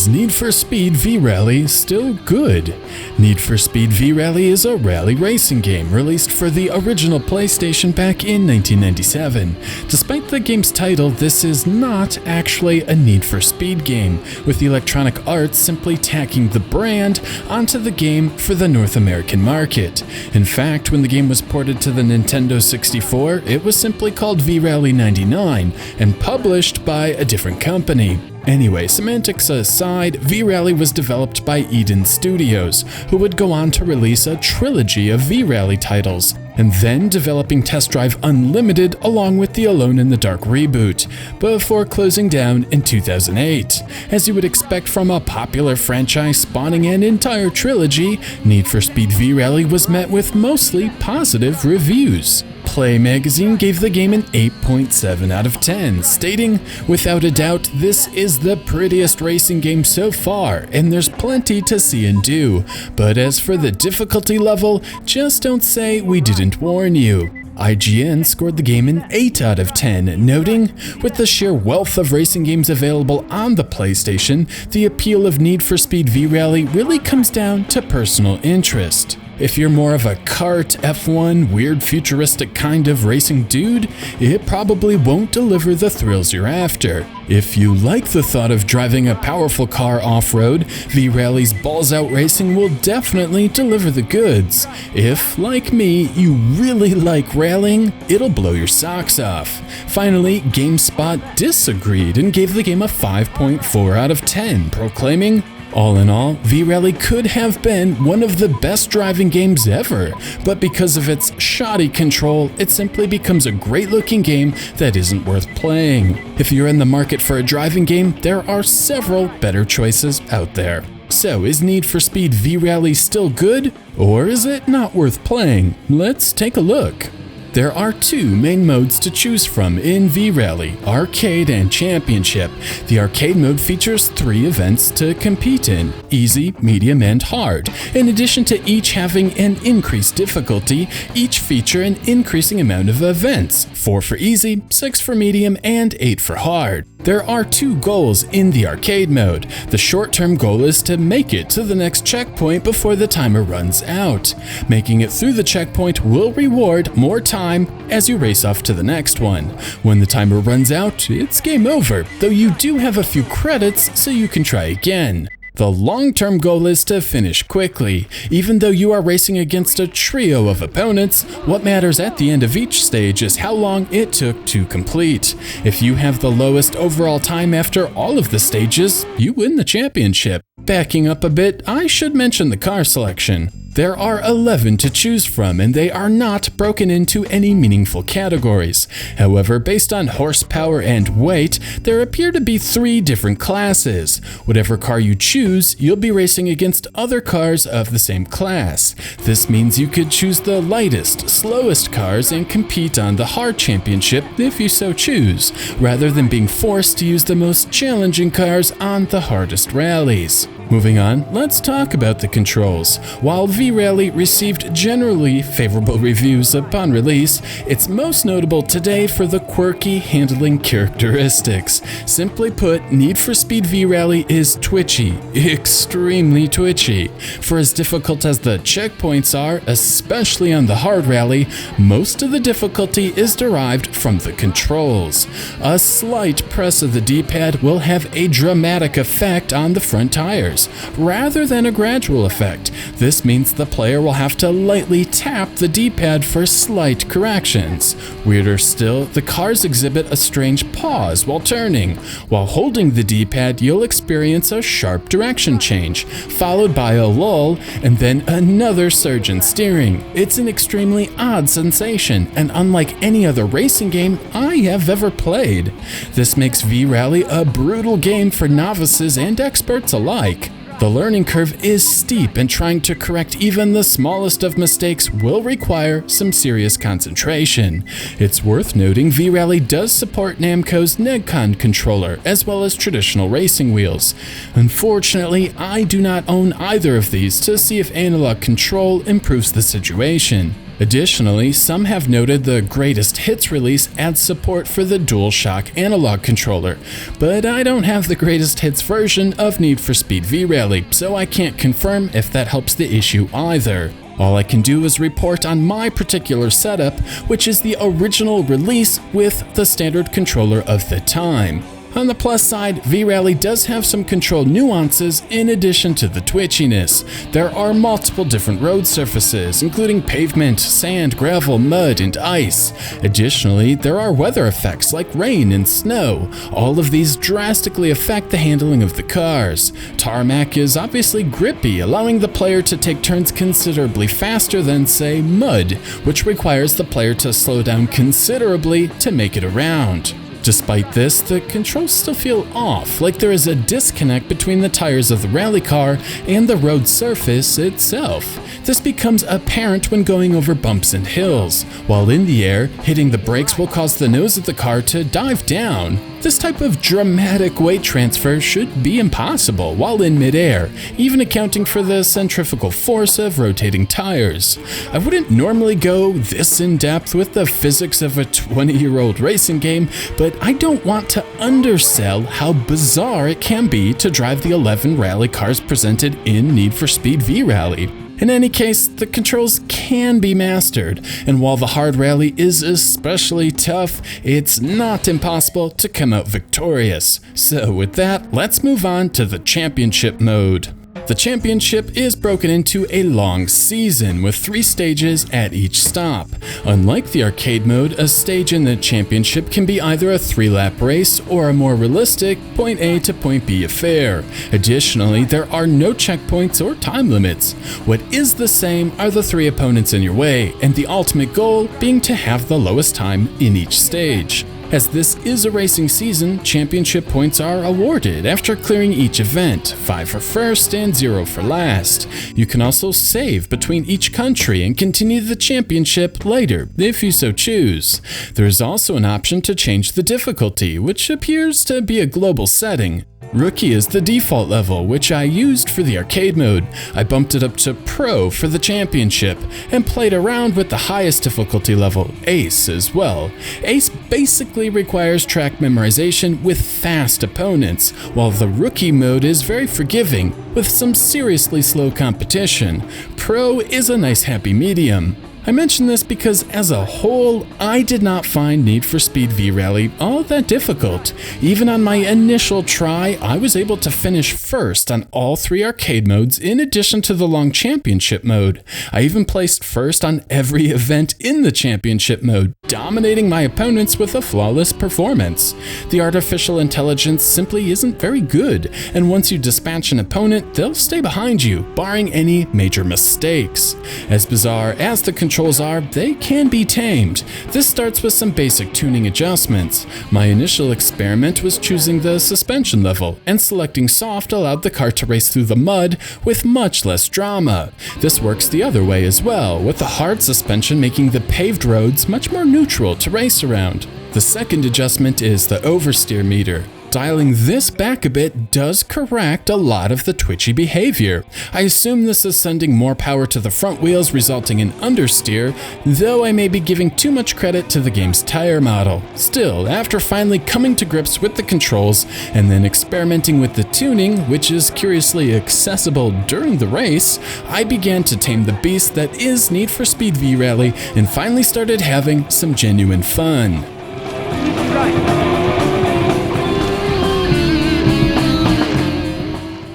Is Need for Speed V-Rally still good? Need for Speed V-Rally is a rally racing game released for the original PlayStation back in 1997. Despite the game's title, this is not actually a Need for Speed game, with Electronic Arts simply tacking the brand onto the game for the North American market. In fact, when the game was ported to the Nintendo 64, it was simply called V-Rally 99 and published by a different company. Anyway, semantics aside, V-Rally was developed by Eden Studios, who would go on to release a trilogy of V-Rally titles, and then developing Test Drive Unlimited along with the Alone in the Dark reboot, before closing down in 2008. As you would expect from a popular franchise spawning an entire trilogy, Need for Speed V-Rally was met with mostly positive reviews. Play magazine gave the game an 8.7 out of 10, stating, "Without a doubt, this is the prettiest racing game so far, and there's plenty to see and do. But as for the difficulty level, just don't say we didn't warn you." IGN scored the game an 8 out of 10, noting, "With the sheer wealth of racing games available on the PlayStation, the appeal of Need for Speed V-Rally really comes down to personal interest. If you're more of a kart, F1, weird futuristic kind of racing dude, it probably won't deliver the thrills you're after. If you like the thought of driving a powerful car off-road, V-Rally's balls-out racing will definitely deliver the goods. If, like me, you really like rallying, it'll blow your socks off." Finally, GameSpot disagreed and gave the game a 5.4 out of 10, proclaiming, "All in all, V-Rally could have been one of the best driving games ever, but because of its shoddy control, it simply becomes a great-looking game that isn't worth playing. If you're in the market for a driving game, there are several better choices out there." So, is Need for Speed V-Rally still good, or is it not worth playing? Let's take a look. There are two main modes to choose from in V-Rally, Arcade and Championship. The Arcade mode features 3 events to compete in, Easy, Medium, and Hard. In addition to each having an increased difficulty, each feature an increasing amount of events, 4 for Easy, 6 for Medium, and 8 for Hard. There are 2 goals in the Arcade mode. The short-term goal is to make it to the next checkpoint before the timer runs out. Making it through the checkpoint will reward more time as you race off to the next one. When the timer runs out, it's game over, though you do have a few credits so you can try again. The long-term goal is to finish quickly. Even though you are racing against a trio of opponents, what matters at the end of each stage is how long it took to complete. If you have the lowest overall time after all of the stages, you win the championship. Backing up a bit, I should mention the car selection. There are 11 to choose from, and they are not broken into any meaningful categories. However, based on horsepower and weight, there appear to be 3 different classes. Whatever car you choose, you'll be racing against other cars of the same class. This means you could choose the lightest, slowest cars and compete on the hard championship if you so choose, rather than being forced to use the most challenging cars on the hardest rallies. Moving on, let's talk about the controls. While V-Rally received generally favorable reviews upon release, it's most notable today for the quirky handling characteristics. Simply put, Need for Speed V-Rally is twitchy, extremely twitchy. For as difficult as the checkpoints are, especially on the hard rally, most of the difficulty is derived from the controls. A slight press of the D-pad will have a dramatic effect on the front tires, rather than a gradual effect. This means the player will have to lightly tap the D-pad for slight corrections. Weirder still, the cars exhibit a strange pause while turning. While holding the D-pad, you'll experience a sharp direction change, followed by a lull, and then another surge in steering. It's an extremely odd sensation, and unlike any other racing game I have ever played. This makes V-Rally a brutal game for novices and experts alike. The learning curve is steep, and trying to correct even the smallest of mistakes will require some serious concentration. It's worth noting V-Rally does support Namco's Negcon controller, as well as traditional racing wheels. Unfortunately, I do not own either of these to see if analog control improves the situation. Additionally, some have noted the Greatest Hits release adds support for the DualShock analog controller, but I don't have the Greatest Hits version of Need for Speed V-Rally, so I can't confirm if that helps the issue either. All I can do is report on my particular setup, which is the original release with the standard controller of the time. On the plus side, V-Rally does have some control nuances in addition to the twitchiness. There are multiple different road surfaces, including pavement, sand, gravel, mud, and ice. Additionally, there are weather effects like rain and snow. All of these drastically affect the handling of the cars. Tarmac is obviously grippy, allowing the player to take turns considerably faster than, say, mud, which requires the player to slow down considerably to make it around. Despite this, the controls still feel off, like there is a disconnect between the tires of the rally car and the road surface itself. This becomes apparent when going over bumps and hills. While in the air, hitting the brakes will cause the nose of the car to dive down. This type of dramatic weight transfer should be impossible while in midair, even accounting for the centrifugal force of rotating tires. I wouldn't normally go this in-depth with the physics of a 20-year-old racing game, but I don't want to undersell how bizarre it can be to drive the 11 rally cars presented in Need for Speed V-Rally. In any case, the controls can be mastered, and while the hard rally is especially tough, it's not impossible to come out victorious. So with that, let's move on to the championship mode. The championship is broken into a long season with 3 stages at each stop. Unlike the arcade mode, a stage in the championship can be either a 3-lap race or a more realistic point A to point B affair. Additionally, there are no checkpoints or time limits. What is the same are the 3 opponents in your way, and the ultimate goal being to have the lowest time in each stage. As this is a racing season, championship points are awarded after clearing each event, 5 for first and 0 for last. You can also save between each country and continue the championship later, if you so choose. There is also an option to change the difficulty, which appears to be a global setting. Rookie is the default level, which I used for the arcade mode. I bumped it up to Pro for the championship, and played around with the highest difficulty level, Ace, as well. Ace basically requires track memorization with fast opponents, while the Rookie mode is very forgiving, with some seriously slow competition. Pro is a nice happy medium. I mention this because as a whole, I did not find Need for Speed V-Rally all that difficult. Even on my initial try, I was able to finish first on all 3 arcade modes in addition to the long championship mode. I even placed first on every event in the championship mode, dominating my opponents with a flawless performance. The artificial intelligence simply isn't very good, and once you dispatch an opponent, they'll stay behind you, barring any major mistakes. As bizarre as the controls are, they can be tamed. This starts with some basic tuning adjustments. My initial experiment was choosing the suspension level, and selecting soft allowed the car to race through the mud with much less drama. This works the other way as well, with the hard suspension making the paved roads much more neutral to race around. The second adjustment is the oversteer meter. Dialing this back a bit does correct a lot of the twitchy behavior. I assume this is sending more power to the front wheels, resulting in understeer, though I may be giving too much credit to the game's tire model. Still, after finally coming to grips with the controls and then experimenting with the tuning, which is curiously accessible during the race, I began to tame the beast that is Need for Speed V-Rally and finally started having some genuine fun.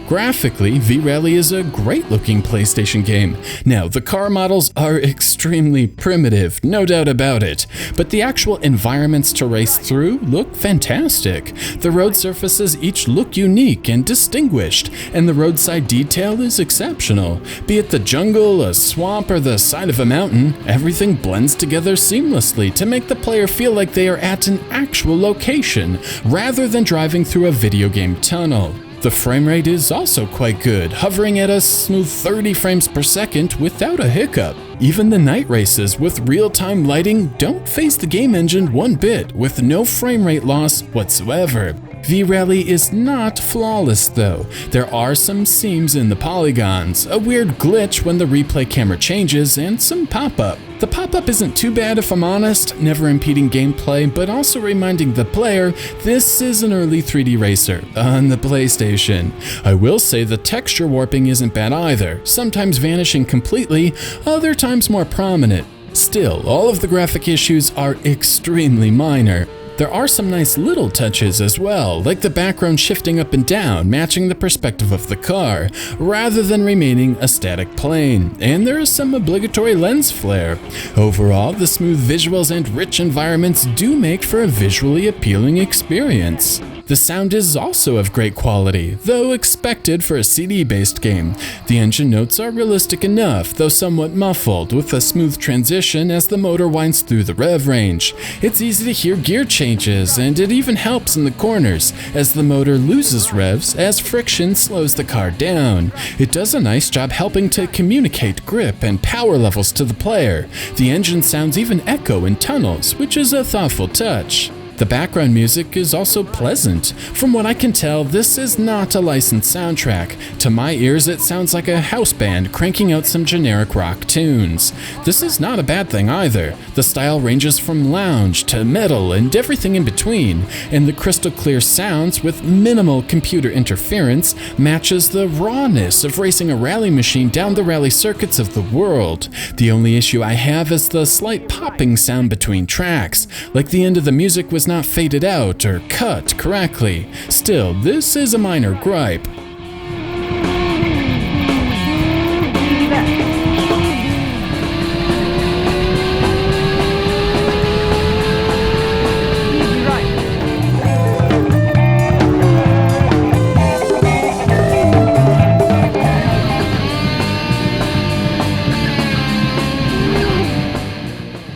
Graphically, V-Rally is a great-looking PlayStation game. Now, the car models are extremely primitive, no doubt about it, but the actual environments to race through look fantastic. The road surfaces each look unique and distinguished, and the roadside detail is exceptional. Be it the jungle, a swamp, or the side of a mountain, everything blends together seamlessly to make the player feel like they are at an actual location, rather than driving through a video game tunnel. The frame rate is also quite good, hovering at a smooth 30 frames per second without a hiccup. Even the night races with real-time lighting don't phase the game engine one bit, with no frame rate loss whatsoever. V-Rally is not flawless though. There are some seams in the polygons, a weird glitch when the replay camera changes, and some pop-up. The pop-up isn't too bad if I'm honest, never impeding gameplay, but also reminding the player this is an early 3D racer on the PlayStation. I will say the texture warping isn't bad either, sometimes vanishing completely, other times more prominent. Still, all of the graphic issues are extremely minor. There are some nice little touches as well, like the background shifting up and down, matching the perspective of the car, rather than remaining a static plane, and there is some obligatory lens flare. Overall, the smooth visuals and rich environments do make for a visually appealing experience. The sound is also of great quality, though expected for a CD-based game. The engine notes are realistic enough, though somewhat muffled, with a smooth transition as the motor winds through the rev range. It's easy to hear gear changes, and it even helps in the corners, as the motor loses revs as friction slows the car down. It does a nice job helping to communicate grip and power levels to the player. The engine sounds even echo in tunnels, which is a thoughtful touch. The background music is also pleasant. From what I can tell, this is not a licensed soundtrack. To my ears, it sounds like a house band cranking out some generic rock tunes. This is not a bad thing either. The style ranges from lounge to metal and everything in between, and the crystal clear sounds with minimal computer interference matches the rawness of racing a rally machine down the rally circuits of the world. The only issue I have is the slight popping sound between tracks, like the end of the music was not faded out or cut correctly. Still, this is a minor gripe.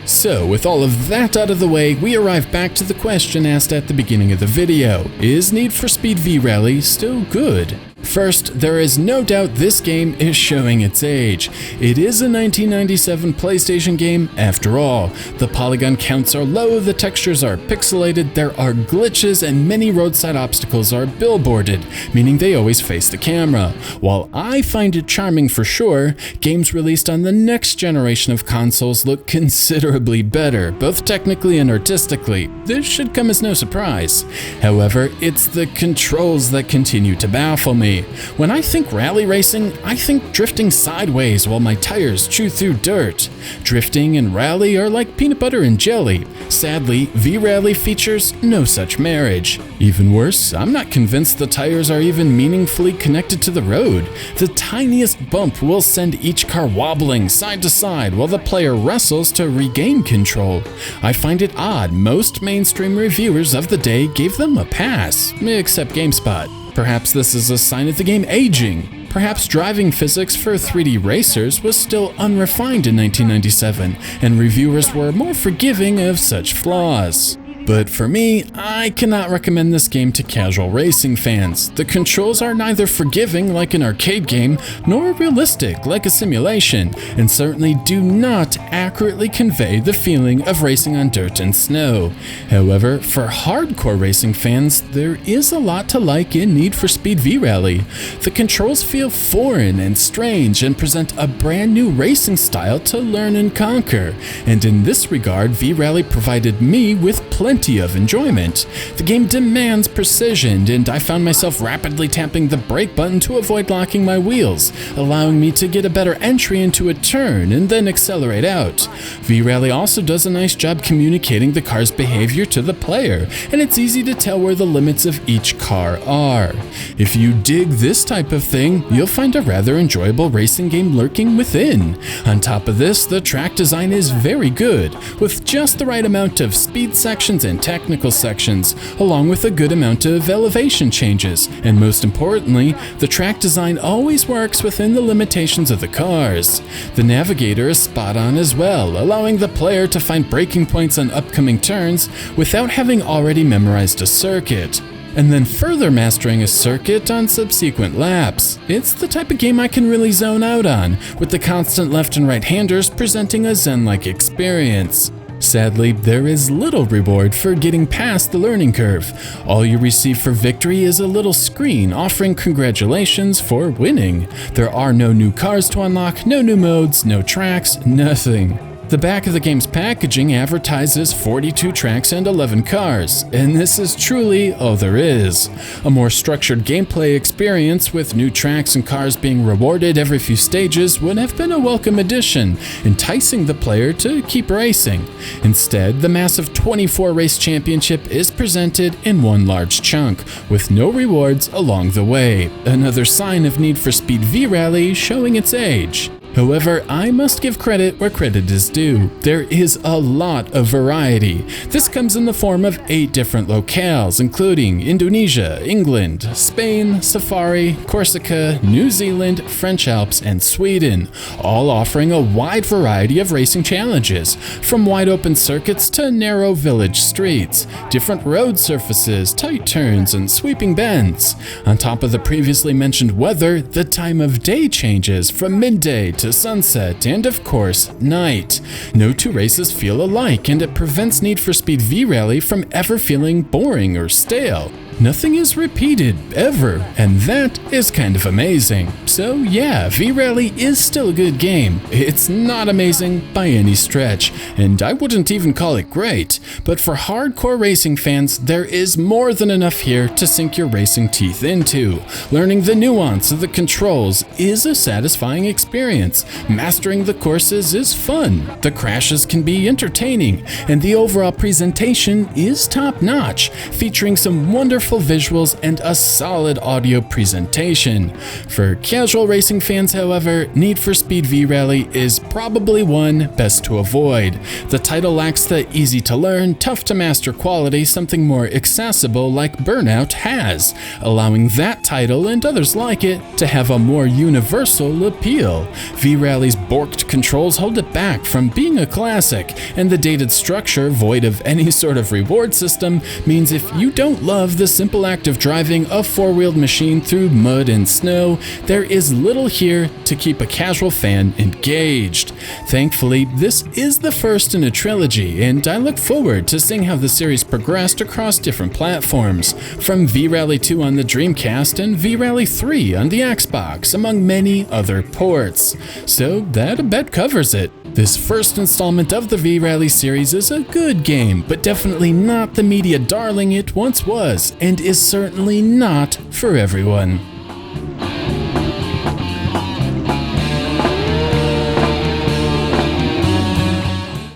So, with all of that out of the way, we arrive back to the question asked at the beginning of the video. Is Need for Speed V-Rally still good? First, there is no doubt this game is showing its age. It is a 1997 PlayStation game after all. The polygon counts are low, the textures are pixelated, there are glitches, and many roadside obstacles are billboarded, meaning they always face the camera. While I find it charming for sure, games released on the next generation of consoles look considerably better, both technically and artistically. This should come as no surprise. However, it's the controls that continue to baffle me. When I think rally racing, I think drifting sideways while my tires chew through dirt. Drifting and rally are like peanut butter and jelly. Sadly, V-Rally features no such marriage. Even worse, I'm not convinced the tires are even meaningfully connected to the road. The tiniest bump will send each car wobbling side to side while the player wrestles to regain control. I find it odd most mainstream reviewers of the day gave them a pass, except GameSpot. Perhaps this is a sign of the game aging. Perhaps driving physics for 3D racers was still unrefined in 1997, and reviewers were more forgiving of such flaws. But for me, I cannot recommend this game to casual racing fans. The controls are neither forgiving like an arcade game, nor realistic like a simulation, and certainly do not accurately convey the feeling of racing on dirt and snow. However, for hardcore racing fans, there is a lot to like in Need for Speed V-Rally. The controls feel foreign and strange and present a brand new racing style to learn and conquer, and in this regard, V-Rally provided me with plenty of enjoyment. The game demands precision, and I found myself rapidly tapping the brake button to avoid locking my wheels, allowing me to get a better entry into a turn and then accelerate out. V-Rally also does a nice job communicating the car's behavior to the player, and it's easy to tell where the limits of each car are. If you dig this type of thing, you'll find a rather enjoyable racing game lurking within. On top of this, the track design is very good, with just the right amount of speed sections and technical sections, along with a good amount of elevation changes, and most importantly, the track design always works within the limitations of the cars. The navigator is spot on as well, allowing the player to find braking points on upcoming turns without having already memorized a circuit, and then further mastering a circuit on subsequent laps. It's the type of game I can really zone out on, with the constant left and right handers presenting a zen-like experience. Sadly, there is little reward for getting past the learning curve. All you receive for victory is a little screen offering congratulations for winning. There are no new cars to unlock, no new modes, no tracks, nothing. The back of the game's packaging advertises 42 tracks and 11 cars, and this is truly all there is. A more structured gameplay experience with new tracks and cars being rewarded every few stages would have been a welcome addition, enticing the player to keep racing. Instead, the massive 24 race championship is presented in one large chunk, with no rewards along the way, another sign of Need for Speed V-Rally showing its age. However, I must give credit where credit is due. There is a lot of variety. This comes in the form of 8 different locales, including Indonesia, England, Spain, Safari, Corsica, New Zealand, French Alps, and Sweden, all offering a wide variety of racing challenges, from wide open circuits to narrow village streets, different road surfaces, tight turns, and sweeping bends. On top of the previously mentioned weather, the time of day changes from midday to sunset, and of course, night. No two races feel alike, and it prevents Need for Speed V-Rally from ever feeling boring or stale. Nothing is repeated, ever, and that is kind of amazing. So yeah, V-Rally is still a good game. It's not amazing by any stretch, and I wouldn't even call it great, but for hardcore racing fans, there is more than enough here to sink your racing teeth into. Learning the nuance of the controls is a satisfying experience. Mastering the courses is fun. The crashes can be entertaining, and the overall presentation is top-notch, featuring some wonderful visuals and a solid audio presentation. For casual racing fans, however, Need for Speed V-Rally is probably one best to avoid. The title lacks the easy-to-learn, tough-to-master quality something more accessible like Burnout has, allowing that title and others like it to have a more universal appeal. V-Rally's borked controls hold it back from being a classic, and the dated structure, void of any sort of reward system, means if you don't love the simple act of driving a four-wheeled machine through mud and snow, there is little here to keep a casual fan engaged. Thankfully, this is the first in a trilogy, and I look forward to seeing how the series progressed across different platforms, from V-Rally 2 on the Dreamcast and V-Rally 3 on the Xbox, among many other ports. So that I bet covers it. This first installment of the V-Rally series is a good game, but definitely not the media darling it once was, and is certainly not for everyone.